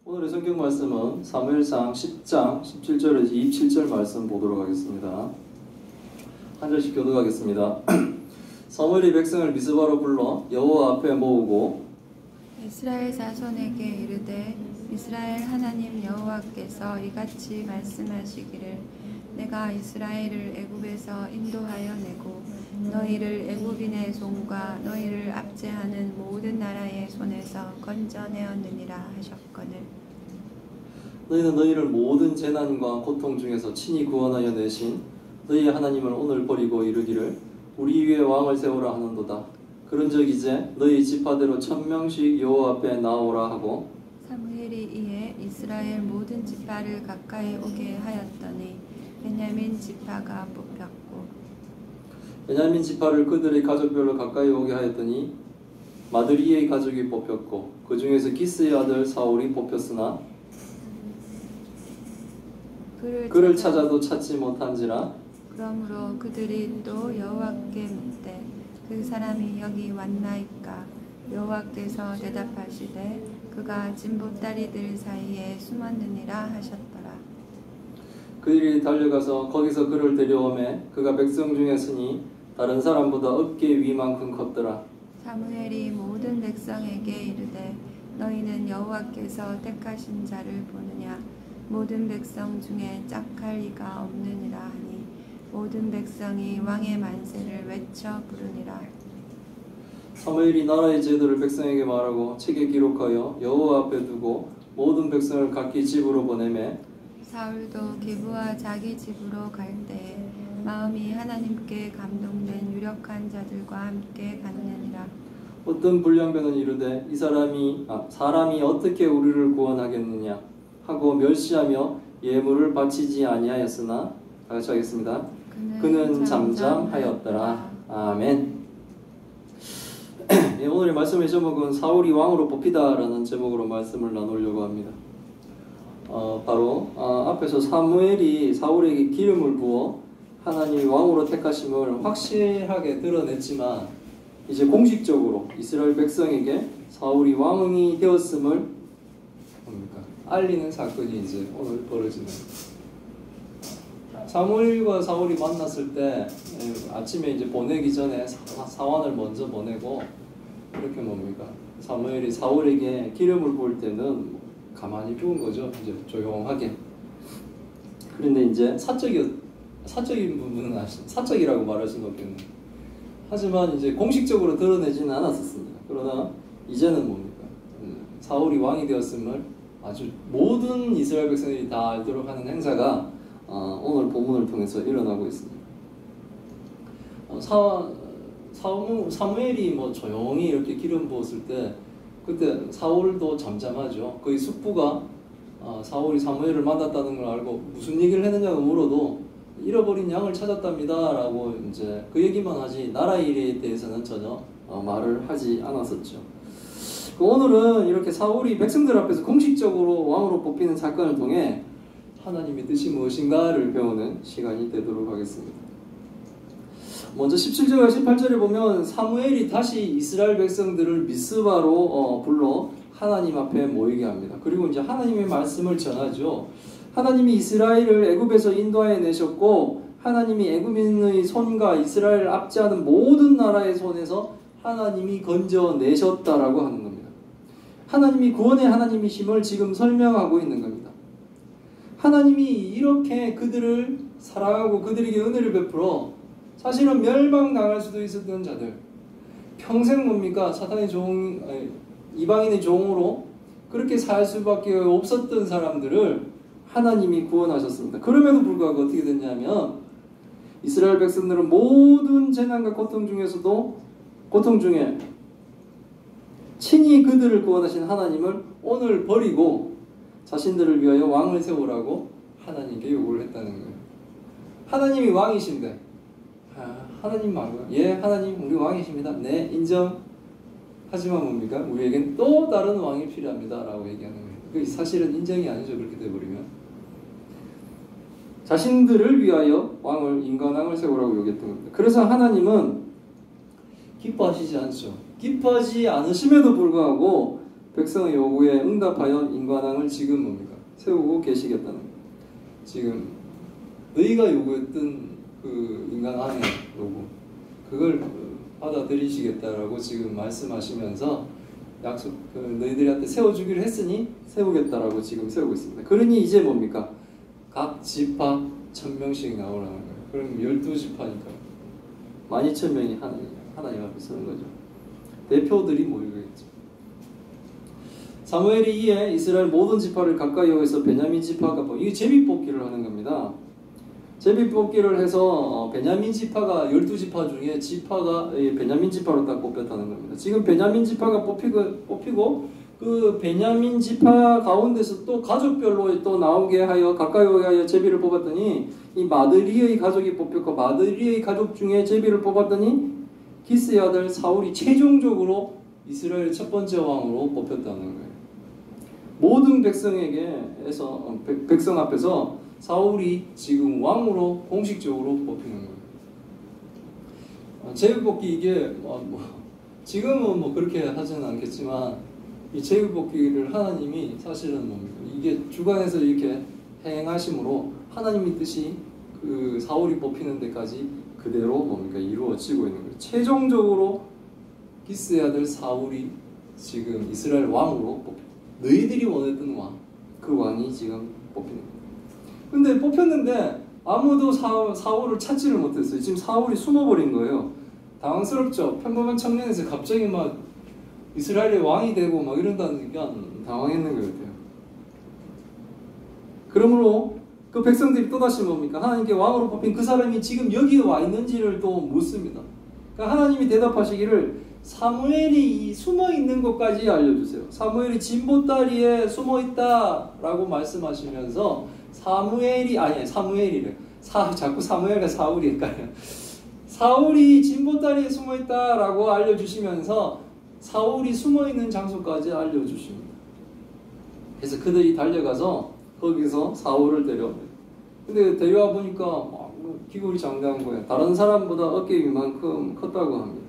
오늘의 성경 말씀은 사무엘상 10장 17절에서 27절 말씀 보도록 하겠습니다. 한 절씩 교독하겠습니다. 사무엘이 백성을 미스바로 불러 여호와 앞에 모으고 이스라엘 자손에게 이르되 이스라엘 하나님 여호와께서 이같이 말씀하시기를 내가 이스라엘을 애굽에서 인도하여 내고 너희를 애굽인의 손과 너희를 압제하는 모든 나라의 손에서 건져내었느니라 하셨거늘 너희는 너희를 모든 재난과 고통 중에서 친히 구원하여 내신 너희의 하나님을 오늘 버리고 이르기를 우리 위에 왕을 세우라 하는도다. 그런즉 이제 너희 지파대로 1000명씩 여호와 앞에 나오라 하고 사무엘이 이에 이스라엘 모든 지파를 가까이 오게 하였더니 베냐민 지파가 뽑혔고 베냐민 지파를 그들의 가족별로 가까이 오게 하였더니 마드리의 가족이 뽑혔고 그 중에서 기스의 아들 사울이 뽑혔으나 그를 찾아도 찾지 못한지라 그러므로 그들이 또 여호와께 묻되 그 사람이 여기 왔나이까 여호와께서 대답하시되 그가 진보다리들 사이에 숨었느니라 하셨더라. 그들이 달려가서 거기서 그를 데려오매 그가 백성 중에 서니 다른 사람보다 어깨 위만큼 컸더라. 사무엘이 모든 백성에게 이르되 너희는 여호와께서 택하신 자를 보느냐 모든 백성 중에 짝할 이가 없느니라 하니 모든 백성이 왕의 만세를 외쳐 부르니라. 사무엘이 나라의 제도를 백성에게 말하고 책에 기록하여 여호와 앞에 두고 모든 백성을 각기 집으로 보내매 사울도 기브와 자기 집으로 갈 때에 마음이 하나님께 감동된 유력한 자들과 함께 갔느니라. 어떤 불량배는 이르되 이 사람이 어떻게 우리를 구원하겠느냐 하고 멸시하며 예물을 바치지 아니하였으나 다같이 하겠습니다. 그는 잠잠하였더라. 아멘. 예, 오늘의 말씀의 제목은 사울이 왕으로 뽑히다라는 제목으로 말씀을 나누려고 합니다. 바로 앞에서 사무엘이 사울에게 기름을 부어 하나님이 왕으로 택하심을 확실하게 드러냈지만 이제 공식적으로 이스라엘 백성에게 사울이 왕이 되었음을 알리는 사건이 이제 오늘 벌어지는 거예요. 사무엘과 사울이 만났을 때 아침에 이제 보내기 전에 사환을 먼저 보내고 이렇게 사무엘이 사울에게 기름을 부을 때는 가만히 부은 거죠. 이제 조용하게. 그런데 이제 사적인 부분은 사적이라고 말할 수는 없겠네요. 하지만 이제 공식적으로 드러내지는 않았었습니다. 그러나 이제는 사울이 왕이 되었음을 아주 모든 이스라엘 백성들이 다 알도록 하는 행사가 오늘 본문을 통해서 일어나고 있습니다. 사무엘이 조용히 이렇게 기름 부었을 때 그때 사울도 잠잠하죠. 그의 숙부가 사울이 사무엘을 만났다는 걸 알고 무슨 얘기를 했느냐고 물어도 잃어버린 양을 찾았답니다 라고 이제 그 얘기만 하지 나라의 일에 대해서는 전혀 말을 하지 않았었죠. 오늘은 이렇게 사울이 백성들 앞에서 공식적으로 왕으로 뽑히는 사건을 통해 하나님의 뜻이 무엇인가를 배우는 시간이 되도록 하겠습니다. 먼저 17절과 18절에 보면 사무엘이 다시 이스라엘 백성들을 미스바로 불러 하나님 앞에 모이게 합니다. 그리고 이제 하나님의 말씀을 전하죠. 하나님이 이스라엘을 애굽에서 인도하여 내셨고 하나님이 애굽인의 손과 이스라엘을 압제하는 모든 나라의 손에서 하나님이 건져내셨다라고 하는 겁니다. 하나님이 구원의 하나님이심을 지금 설명하고 있는 겁니다. 하나님이 이렇게 그들을 사랑하고 그들에게 은혜를 베풀어 사실은 멸망당할 수도 있었던 자들, 평생 사탄의 이방인의 종으로 그렇게 살 수밖에 없었던 사람들을 하나님이 구원하셨습니다. 그럼에도 불구하고 어떻게 됐냐면 이스라엘 백성들은 모든 재난과 고통 중에 친히 그들을 구원하신 하나님을 오늘 버리고 자신들을 위하여 왕을 세우라고 하나님께 요구를 했다는 거예요. 하나님이 왕이신데 하나님 말고요. 예, 하나님 우리 왕이십니다. 네, 인정. 하지만 우리에겐 또 다른 왕이 필요합니다 라고 얘기하는 거예요. 그게 사실은 인정이 아니죠. 그렇게 돼버리면 자신들을 위하여 인간왕을 세우라고 요구했던 겁니다. 그래서 하나님은 기뻐하시지 않죠. 기뻐하지 않으심에도 불구하고 백성의 요구에 응답하여 인간왕을 지금 뭡니까? 세우고 계시겠다는 거예요. 지금 너희가 요구했던 그 인간왕의 요구, 그걸 받아들이시겠다라고 지금 말씀하시면서 약속, 너희들한테 세워주기로 했으니 세우겠다라고 지금 세우고 있습니다. 그러니 이제 뭡니까? 각 지파 1000명씩 나오라는 거예요. 그럼 12지파니까 12,000명이 하나님 앞에 서는 거죠. 대표들이 모이겠죠. 사무엘이 이에 이스라엘 모든 지파를 가까이 여기서 베냐민 지파가 이게 제비뽑기를 하는 겁니다. 제비뽑기를 해서 베냐민 지파가 12지파 중에 지파가 베냐민 지파로 딱 뽑혔다는 겁니다. 지금 베냐민 지파가 뽑히고 그 베냐민 지파 가운데서 또 가족별로 또 나오게 하여 가까이 오게 하여 제비를 뽑았더니 이 마드리의 가족이 뽑혔고 마드리의 가족 중에 제비를 뽑았더니 기스의 아들 사울이 최종적으로 이스라엘 첫 번째 왕으로 뽑혔다는 거예요. 모든 백성 앞에서 사울이 지금 왕으로 공식적으로 뽑히는 거예요. 제비뽑기 이게 지금은 뭐 그렇게 하지는 않겠지만 이 제비뽑기를 하나님이 사실은 뭡니까? 이게 주관에서 이렇게 행하심으로 하나님의 뜻이 그 사울이 뽑히는 데까지 그대로 뭡니까? 이루어지고 있는 거예요. 최종적으로 기스의 아들 사울이 지금 이스라엘 왕으로 너희들이 원했던 왕, 그 왕이 지금 뽑히는 거예요. 근데 뽑혔는데 아무도 사울을 찾지를 못했어요. 지금 사울이 숨어버린 거예요. 당황스럽죠. 평범한 청년에서 갑자기 막 이스라엘의 왕이 되고 막 이런다니까 당황했는 것 같아요. 그러므로 그 백성들이 또다시 뭡니까? 하나님께 왕으로 뽑힌 그 사람이 지금 여기에 와 있는지를 또 묻습니다. 그러니까 하나님이 대답하시기를 사무엘이 숨어 있는 것까지 알려주세요. 사무엘이 진보다리에 숨어 있다라고 말씀하시면서 사무엘이래. 자꾸 사무엘과 사울이 헷갈려요. 사울이 진보다리에 숨어 있다라고 알려주시면서 사울이 숨어 있는 장소까지 알려주십니다. 그래서 그들이 달려가서 거기서 사울을 데려옵니다. 근데 데려와 보니까 막 기골이 장대한 거예요. 다른 사람보다 어깨 위만큼 컸다고 합니다.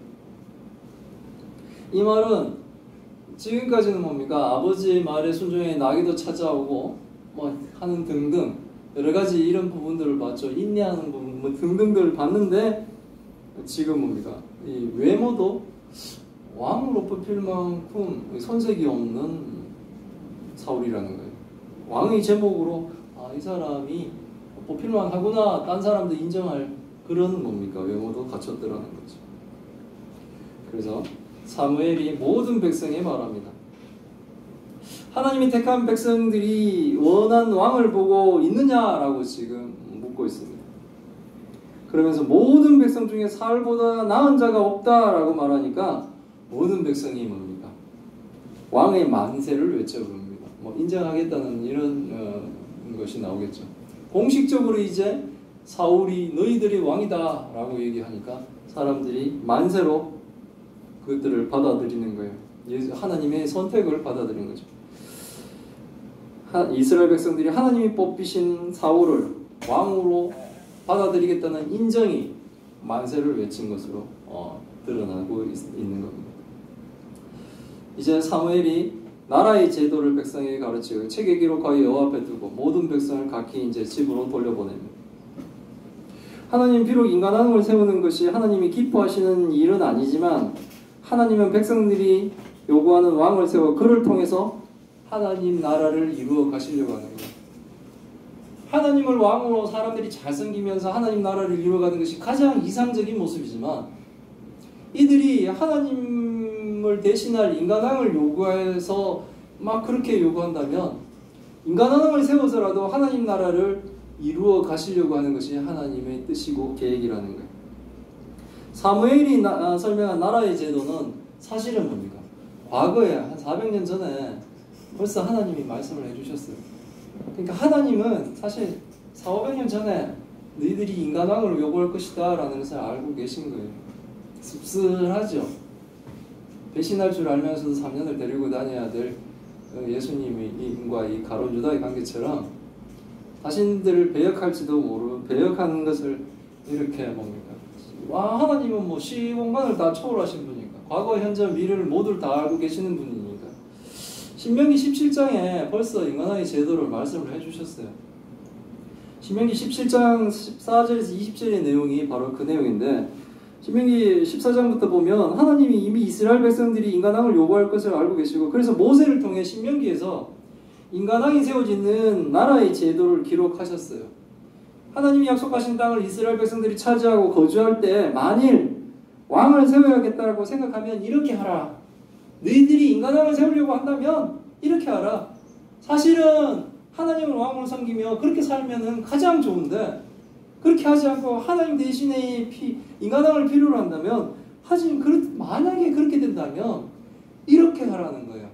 이 말은 지금까지는 뭡니까? 아버지의 말에 순종해 나귀도 찾아오고 뭐 하는 등등 여러 가지 이런 부분들을 봤죠. 인내하는 부분 뭐 등등들을 봤는데 지금 뭡니까? 이 외모도 왕으로 뽑힐 만큼 손색이 없는 사울이라는 거예요. 왕의 제목으로 이 사람이 뽑힐만 하구나 딴 사람도 인정할 그런 뭡니까? 외모도 갖췄더라는 거죠. 그래서 사무엘이 모든 백성에 말합니다. 하나님이 택한 백성들이 원한 왕을 보고 있느냐라고 지금 묻고 있습니다. 그러면서 모든 백성 중에 사울보다 나은 자가 없다라고 말하니까 모든 백성이 뭡니까? 왕의 만세를 외쳐부릅니다. 뭐 인정하겠다는 이런 것이 나오겠죠. 공식적으로 이제 사울이 너희들이 왕이다 라고 얘기하니까 사람들이 만세로 그것들을 받아들이는 거예요. 하나님의 선택을 받아들이는 거죠. 이스라엘 백성들이 하나님이 뽑히신 사울을 왕으로 받아들이겠다는 인정이 만세를 외친 것으로 드러나고 있는 겁니다. 이제 사무엘이 나라의 제도를 백성에게 가르치고 책에 기록하여 여호와 앞에 두고 모든 백성을 각기 이제 집으로 돌려보냅니다. 하나님 비록 인간왕을 세우는 것이 하나님이 기뻐하시는 일은 아니지만 하나님은 백성들이 요구하는 왕을 세워 그를 통해서 하나님 나라를 이루어 가시려고 하는 거예요. 하나님을 왕으로 사람들이 잘 섬기면서 하나님 나라를 이루어가는 것이 가장 이상적인 모습이지만 이들이 하나님을 대신할 인간왕을 요구해서 막 그렇게 요구한다면 인간왕을 세워서라도 하나님 나라를 이루어 가시려고 하는 것이 하나님의 뜻이고 계획이라는 거예요. 사무엘이 설명한 나라의 제도는 사실은 뭡니까? 과거에 한 400년 전에 벌써 하나님이 말씀을 해주셨어요. 그러니까 하나님은 사실 400~500년 전에 너희들이 인간왕을 요구할 것이다 라는 것을 알고 계신 거예요. 씁쓸하죠. 배신할 줄 알면서도 3년을 데리고 다녀야 될 예수님과 이 가룟 유다의 관계처럼 자신들을 배역할지도 모르고 배역하는 것을 이렇게 뭡니까? 하나님은 뭐 시공간을 다 초월하신 분이니까 과거, 현재, 미래를 모두 다 알고 계시는 분이니까 신명기 17장에 벌써 인간왕의 제도를 말씀을 해주셨어요. 신명기 17장 14절에서 20절의 내용이 바로 그 내용인데, 신명기 14장부터 보면 하나님이 이미 이스라엘 백성들이 인간왕을 요구할 것을 알고 계시고, 그래서 모세를 통해 신명기에서 인간왕이 세워지는 나라의 제도를 기록하셨어요. 하나님이 약속하신 땅을 이스라엘 백성들이 차지하고 거주할 때 만일 왕을 세워야겠다고 생각하면 이렇게 하라. 너희들이 인간왕을 세우려고 한다면 이렇게 하라. 사실은 하나님을 왕으로 섬기며 그렇게 살면은 가장 좋은데, 그렇게 하지 않고 하나님 대신에 인간왕을 필요로 한다면, 만약에 그렇게 된다면 이렇게 하라는 거예요.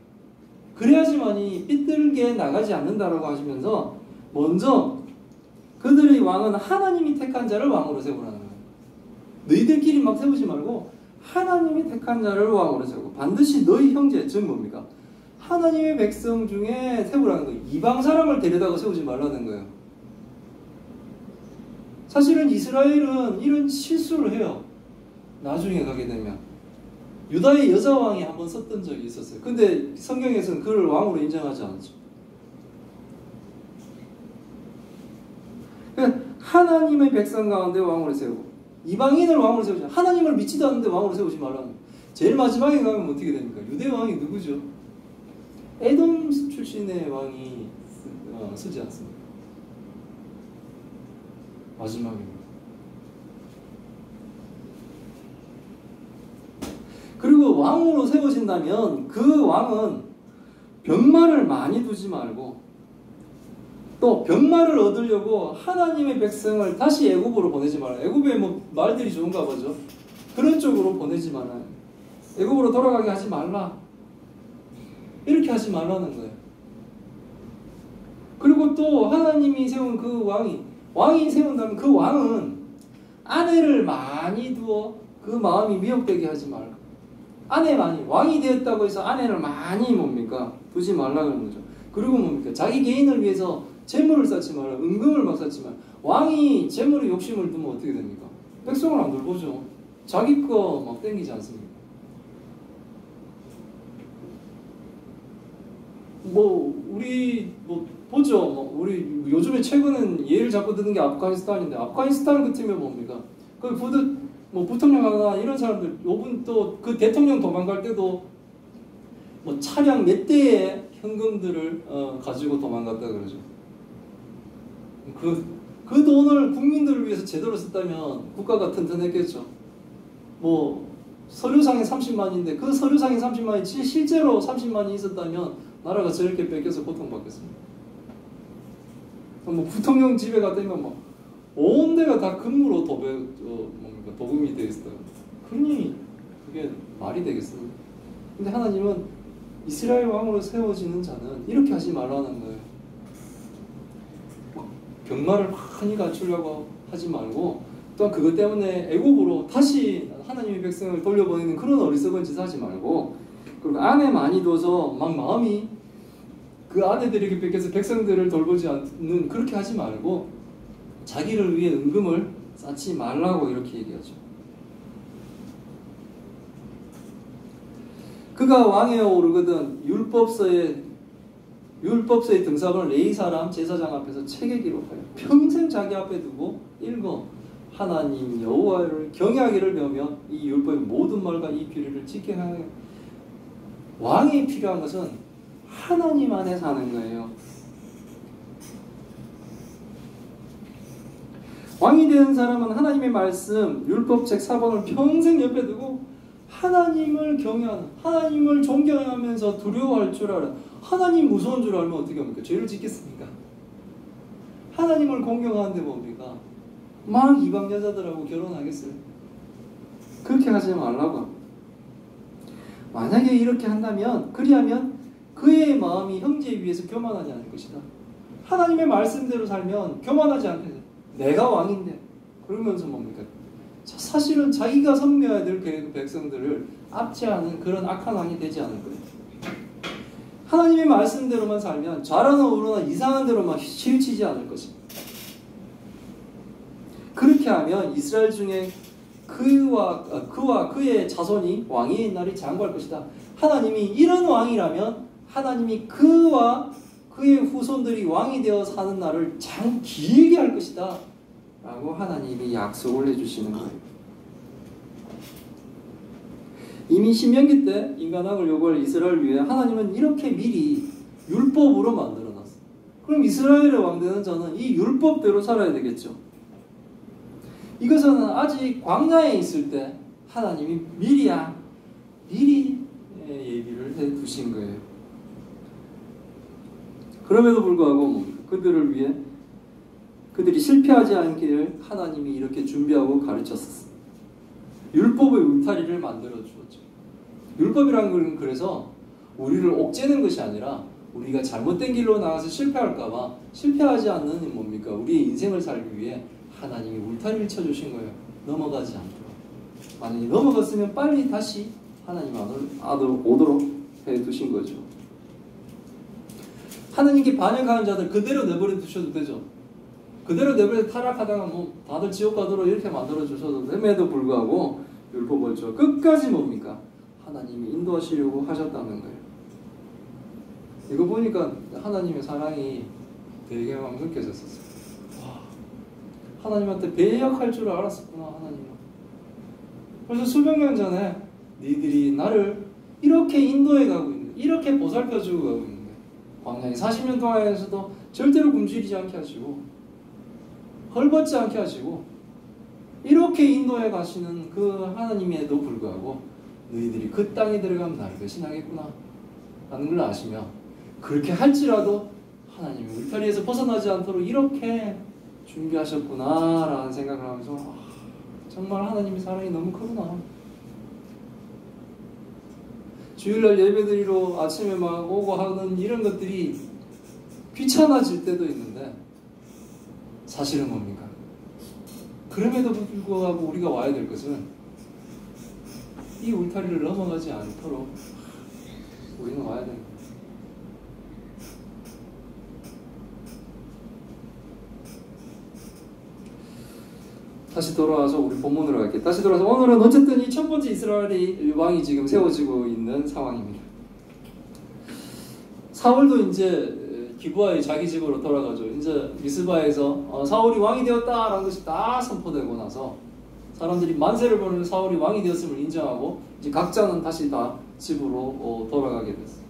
그래야지만이 삐뚤게 나가지 않는다라고 하시면서 먼저 그들의 왕은 하나님이 택한 자를 왕으로 세우라는 거예요. 너희들끼리 막 세우지 말고 하나님이 택한 자를 왕으로 세우고, 반드시 너희 형제, 즉 뭡니까? 하나님의 백성 중에 세우라는 거예요. 이방 사람을 데려다가 세우지 말라는 거예요. 사실은 이스라엘은 이런 실수를 해요. 나중에 가게 되면 유다의 여자 왕이 한번 썼던 적이 있었어요. 근데 성경에서는 그를 왕으로 인정하지 않죠. 하나님의 백성 가운데 왕으로 세우고, 이방인을 왕으로 세우지, 하나님을 믿지도 않는데 왕으로 세우지 말라는 거예요. 제일 마지막에 가면 어떻게 됩니까? 유대 왕이 누구죠? 에돔 출신의 왕이 쓰지 않습니다. 마지막입니다. 그리고 왕으로 세워진다면 그 왕은 병마를 많이 두지 말고, 또 병마를 얻으려고 하나님의 백성을 다시 애굽으로 보내지 말아요. 애굽에 뭐 말들이 좋은가 보죠. 그런 쪽으로 보내지 말아요. 애굽으로 돌아가게 하지 말라. 이렇게 하지 말라는 거예요. 그리고 또 하나님이 세운 그 왕이 세운다면 그 왕은 아내를 많이 두어 그 마음이 미혹되게 하지 말라. 왕이 되었다고 해서 아내를 많이 뭡니까? 두지 말라는 거죠. 그리고 뭡니까? 자기 개인을 위해서 재물을 쌓지 말라. 은금을 막 쌓지 말라. 왕이 재물에 욕심을 두면 어떻게 됩니까? 백성을 안 돌보죠. 자기 거 막 땡기지 않습니까? 우리 보죠. 우리 요즘에 최근은 예를 잡고 드는 게 아프가니스탄인데, 아프가니스탄 같으면 뭡니까? 그 부통령 하나 이런 사람들, 요번 또 그 대통령 도망갈 때도 차량 몇 대의 현금들을 가지고 도망갔다 그러죠. 그 돈을 국민들을 위해서 제대로 썼다면 국가가 튼튼했겠죠. 서류상에 30만인데 그 서류상에 30만이 실제로 30만이 있었다면 나라가 저렇게 뺏겨서 고통받겠습니다. 부통령 집에 갔더니 온 데가 다 금으로 도금이 되어 있어요. 그러니 그게 말이 되겠습니까? 근데 하나님은 이스라엘 왕으로 세워지는 자는 이렇게 하지 말라는 거예요. 병마를 많이 갖추려고 하지 말고, 또한 그것 때문에 애굽으로 다시 하나님의 백성을 돌려보내는 그런 어리석은 짓 하지 말고, 그리고 아내 많이 둬서 마음이 그 아내들에게 뺏겨서 백성들을 돌보지 않는, 그렇게 하지 말고 자기를 위해 은금을 쌓지 말라고 이렇게 얘기하죠. 그가 왕에 오르거든 율법서의 등사본을 레위 사람 제사장 앞에서 책에 기록하여 평생 자기 앞에 두고 읽어 하나님 여호와를 경외하기를 배우며 이 율법의 모든 말과 이 규례를 지켜야 하여. 왕이 필요한 것은 하나님 안에 사는 거예요. 왕이 되는 사람은 하나님의 말씀, 율법책 사본을 평생 옆에 두고 하나님을 경외하는, 하나님을 존경하면서 두려워할 줄 알아. 하나님 무서운 줄 알면 어떻게 합니까? 죄를 짓겠습니까? 하나님을 공경하는데 뭡니까? 막 이방 여자들하고 결혼하겠어요? 그렇게 하지 말라고. 만약에 이렇게 한다면, 그리하면 그의 마음이 형제에 비해서 교만하지 않을 것이다. 하나님의 말씀대로 살면 교만하지 않게 돼. 내가 왕인데. 그러면서 뭡니까? 사실은 자기가 섬겨야 될 백성들을 압제하는 그런 악한 왕이 되지 않을 거예요. 하나님의 말씀대로만 살면 좌로나 우로나 이상한 대로만 치우치지 않을 것입니다. 그렇게 하면 이스라엘 중에 그와 그의 자손이 왕위의 날이 장구할 것이다. 하나님이 이런 왕이라면 하나님이 그와 그의 후손들이 왕이 되어 사는 날을 참 길게 할 것이다 라고 하나님이 약속을 해주시는 거예요. 이미 신명기 때 인간학을 요구할 이스라엘을 위해 하나님은 이렇게 미리 율법으로 만들어놨어요. 그럼 이스라엘의 왕되는 자는 이 율법대로 살아야 되겠죠. 이것은 아직 광야에 있을 때 하나님이 미리 예비를 해 두신 거예요. 그럼에도 불구하고 그들을 위해 그들이 실패하지 않기를 하나님이 이렇게 준비하고 가르쳤었어요. 율법의 울타리를 만들어 주었죠. 율법이라는 건 그래서 우리를 옥죄는 것이 아니라 우리가 잘못된 길로 나가서 실패할까봐 실패하지 않는 뭡니까? 우리의 인생을 살기 위해 하나님이 울타리를 쳐주신 거예요. 넘어가지 않도록. 만약에 넘어갔으면 빨리 다시 하나님 안으로 오도록 해두신 거죠. 하나님께 반역하는 자들 그대로 내버려 두셔도 되죠. 그대로 내버려 타락하다가 다들 지옥 가도록 이렇게 만들어 주셔도 됨에도 불구하고 율법을 끝까지 뭡니까? 하나님이 인도하시려고 하셨다는 거예요. 이거 보니까 하나님의 사랑이 되게 막 느껴졌었어요. 와, 하나님한테 배역할 줄 알았었구나 하나님은. 그래서 수백 년 전에 니들이 나를 이렇게 인도해 가고 있는, 이렇게 보살펴주고 가고 있는 거예요. 광야에 40년 동안에서도 절대로 굶주리지 않게 하시고 헐벗지 않게 하시고 이렇게 인도해 가시는 그 하나님에도 불구하고 너희들이 그 땅에 들어가면 나를 배신하겠구나 라는 걸 아시며 그렇게 할지라도 하나님이 울타리에서 벗어나지 않도록 이렇게 준비하셨구나 라는 생각을 하면서 정말 하나님의 사랑이 너무 크구나. 주일날 예배드리러 아침에 막 오고 하는 이런 것들이 귀찮아질 때도 있는데 사실은 뭡니까? 그럼에도 불구하고 우리가 와야 될 것은 이 울타리를 넘어가지 않도록 우리는 와야 됩니다. 다시 돌아와서 우리 본문으로 갈게요. 다시 돌아와서 오늘은 어쨌든 이 첫 번째 이스라엘의 왕이 지금 세워지고 있는 상황입니다. 사울도 이제 기브아의 자기 집으로 돌아가죠. 이제 미스바에서 사울이 왕이 되었다라는 것이 다 선포되고 나서 사람들이 만세를 보내는 사울이 왕이 되었음을 인정하고 이제 각자는 다시 다 집으로 돌아가게 됐어요.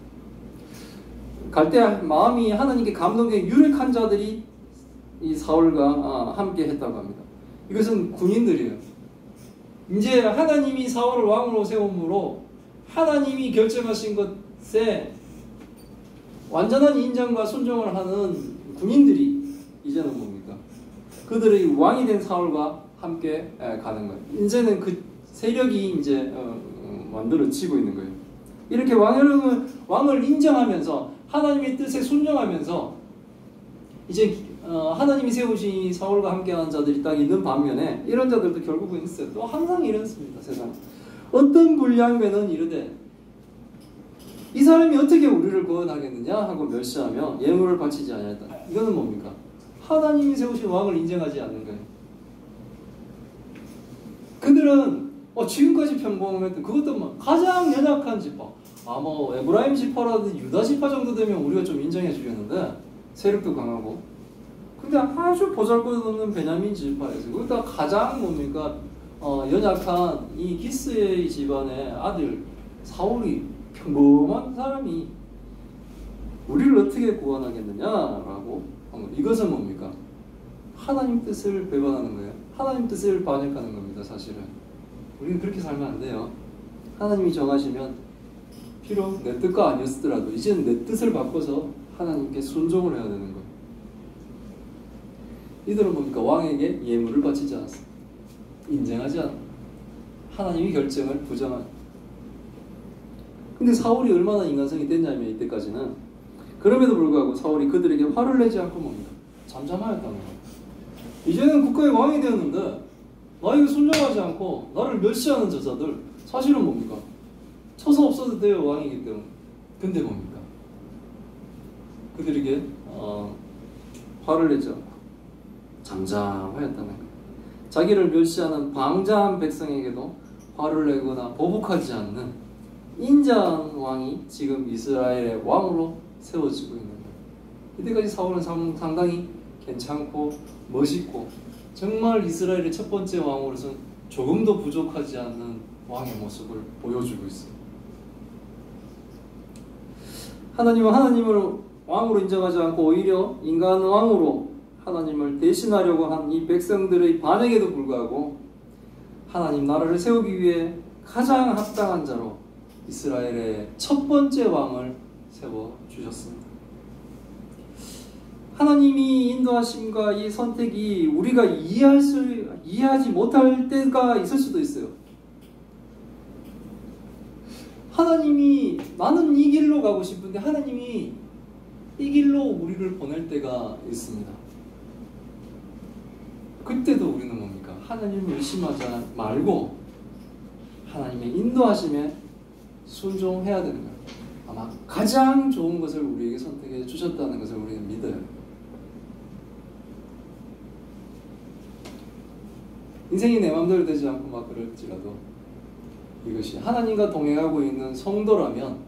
갈 때 마음이 하나님께 감동된 유력한 자들이 이 사울과 함께 했다고 합니다. 이것은 군인들이에요. 이제 하나님이 사울을 왕으로 세움으로 하나님이 결정하신 것에 완전한 인정과 순종을 하는 군인들이 이제는 뭡니까? 그들의 왕이 된 사울과 함께 가는 거예요. 이제는 그 세력이 이제 만들어지고 있는 거예요. 이렇게 왕을 인정하면서 하나님의 뜻에 순종하면서 이제 하나님이 세우신 사울과 함께하는 자들이 딱 있는 반면에 이런 자들도 결국은 있어요. 또 항상 이렇습니다. 세상 어떤 불량배는 이르되 이 사람이 어떻게 우리를 구원하겠느냐 하고 멸시하며 예물을 바치지 아니하였다. 이거는 뭡니까? 하나님이 세우신 왕을 인정하지 않는 거예요. 그들은 지금까지 평범했던 그것도 가장 연약한 지파, 에브라임 지파라든지 유다 지파 정도 되면 우리가 좀 인정해 주겠는데 세력도 강하고, 근데 아주 보잘것없는 베냐민 지파에서 거기다 가장 뭡니까 연약한 이 기스의 집안의 아들 사울이 평범한 사람이 우리를 어떻게 구원하겠느냐라고 한 것. 이것은 뭡니까? 하나님 뜻을 배반하는 거예요. 하나님 뜻을 반역하는 겁니다. 사실은 우리는 그렇게 살면 안 돼요. 하나님이 정하시면 비록 내 뜻과 아니었더라도 이제는 내 뜻을 바꿔서 하나님께 순종을 해야 되는 거예요. 이들은 뭡니까? 왕에게 예물을 바치지 않았어요. 인정하지 않아. 하나님이 결정을 부정한. 근데 사울이 얼마나 인간성이 됐냐면 이때까지는 그럼에도 불구하고 사울이 그들에게 화를 내지 않고 뭡니까? 잠잠하였다는 거예요. 이제는 국가의 왕이 되었는데 나에게 순종하지 않고 나를 멸시하는 저자들 사실은 뭡니까? 쳐서 없어도 돼요. 왕이기 때문에. 근데 뭡니까? 그들에게 화를 내지 않고 잠잠하였다는 거예요. 자기를 멸시하는 방자한 백성에게도 화를 내거나 보복하지 않는 인자한 왕이 지금 이스라엘의 왕으로 세워지고 있는 거예요. 이때까지 사울은 상당히 괜찮고 멋있고 정말 이스라엘의 첫 번째 왕으로서는 조금도 부족하지 않는 왕의 모습을 보여주고 있어요. 하나님은 하나님을 왕으로 인정하지 않고 오히려 인간 왕으로 하나님을 대신하려고 한 이 백성들의 반역에도 불구하고 하나님 나라를 세우기 위해 가장 합당한 자로 이스라엘의 첫 번째 왕을 세워주셨습니다. 하나님이 인도하심과 이 선택이 우리가 이해하지 못할 때가 있을 수도 있어요. 하나님이 나는 이 길로 가고 싶은데 하나님이 이 길로 우리를 보낼 때가 있습니다. 그때도 우리는 뭡니까? 하나님을 의심하지 말고 하나님의 인도하심에 순종해야 되는 거예요. 아마 가장 좋은 것을 우리에게 선택해 주셨다는 것을 우리는 믿어요. 인생이 내 마음대로 되지 않고 막 그럴지라도 이것이 하나님과 동행하고 있는 성도라면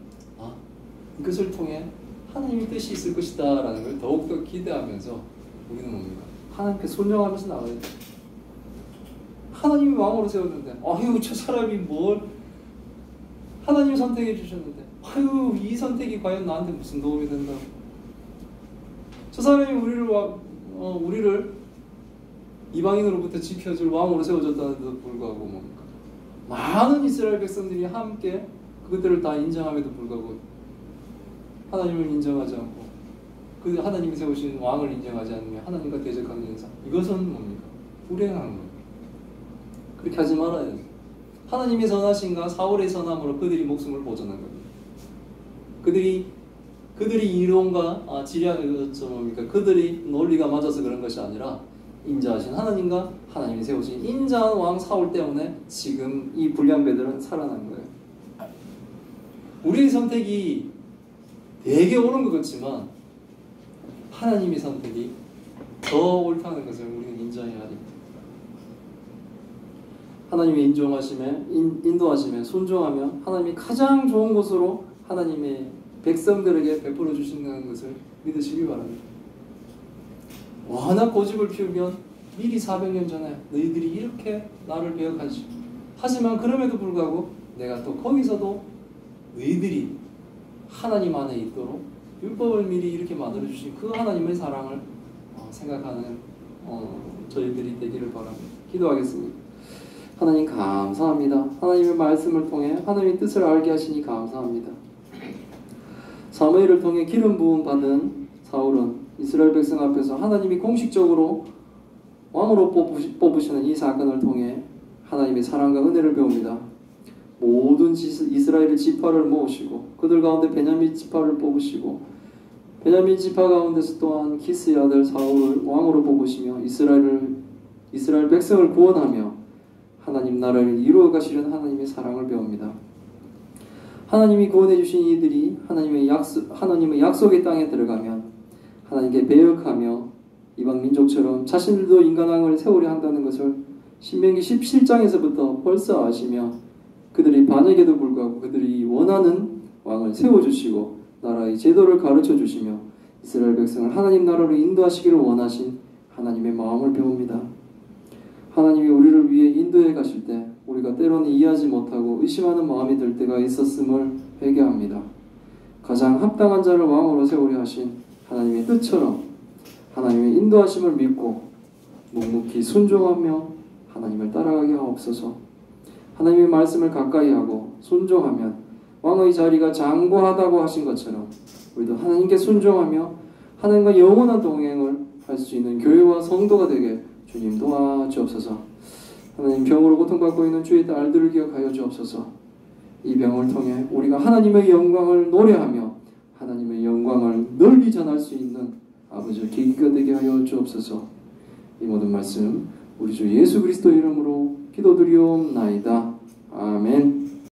이것을 통해 하나님의 뜻이 있을 것이다 라는 걸 더욱더 기대하면서 우리는 뭡니까? 하나님께 순종하면서 나가야 돼요. 하나님이 왕으로 세웠는데 아유 저 사람이 뭘 하나님이 선택해 주셨는데 아유 이 선택이 과연 나한테 무슨 도움이 된다고. 저 사람이 우리를 이방인으로부터 지켜줄 왕으로 세워졌다는데도 불구하고 뭡니까? 많은 이스라엘 백성들이 함께 그것들을 다 인정함에도 불구하고 하나님을 인정하지 않고 그 하나님이 세우신 왕을 인정하지 않으며 하나님과 대적하는 인상, 이것은 뭡니까? 불행한 거예요. 그렇게 하지 말아야 돼요. 하나님의 선하신가 사울의 선함으로 그들이 목숨을 보존한 겁니다. 그들이 이론과 뭡니까? 그들이 논리가 맞아서 그런 것이 아니라 인자하신 하나님과 하나님이 세우신 인자한 왕 사울 때문에 지금 이 불량배들은 살아난 거예요. 우리의 선택이 되게 옳은 것 같지만 하나님의 선택이 더 옳다는 것을 우리는 인정해야 됩니다. 하나님의 인도하심에 순종하며 하나님이 가장 좋은 곳으로 하나님의 백성들에게 베풀어 주신다는 것을 믿으시기 바랍니다. 워낙 고집을 피우면 미리 400년 전에 너희들이 이렇게 나를 배역하지. 하지만 그럼에도 불구하고 내가 또 거기서도 너희들이 하나님 안에 있도록 율법을 미리 이렇게 만들어주신 그 하나님의 사랑을 생각하는 저희들이 되기를 바랍니다. 기도하겠습니다. 하나님 감사합니다. 하나님의 말씀을 통해 하나님의 뜻을 알게 하시니 감사합니다. 사무엘을 통해 기름 부음 받은 사울은 이스라엘 백성 앞에서 하나님이 공식적으로 왕으로 뽑으시는 이 사건을 통해 하나님의 사랑과 은혜를 배웁니다. 모든 이스라엘의 지파를 모으시고 그들 가운데 베냐민 지파를 뽑으시고 베냐민 지파 가운데서 또한 키스의 아들 사울을 왕으로 뽑으시며 이스라엘 백성을 구원하며 하나님 나라를 이루어 가시려는 하나님의 사랑을 배웁니다. 하나님이 구원해 주신 이들이 하나님의 약속의 땅에 들어가면 하나님께 배역하며 이방 민족처럼 자신들도 인간왕을 세우려 한다는 것을 신명기 17장에서부터 벌써 아시며 그들이 반역에도 불구하고 그들이 원하는 왕을 세워주시고 나라의 제도를 가르쳐주시며 이스라엘 백성을 하나님 나라로 인도하시기를 원하신 하나님의 마음을 배웁니다. 하나님이 우리를 위해 인도해 가실 때 우리가 때로는 이해하지 못하고 의심하는 마음이 들 때가 있었음을 회개합니다. 가장 합당한 자를 왕으로 세우려 하신 하나님의 뜻처럼 하나님의 인도하심을 믿고 묵묵히 순종하며 하나님을 따라가게 하옵소서. 하나님의 말씀을 가까이 하고 순종하면 왕의 자리가 장구하다고 하신 것처럼 우리도 하나님께 순종하며 하나님과 영원한 동행을 할 수 있는 교회와 성도가 되게 주님 도와주옵소서. 하나님 병으로 고통받고 있는 주의 딸들을 기억하여 주옵소서. 이 병을 통해 우리가 하나님의 영광을 노래하며 하나님의 영광을 널리 전할 수 있는 아버지의 계기가 되게 하여 주옵소서. 이 모든 말씀 우리 주 예수 그리스도 이름으로 기도드리옵나이다. 아멘.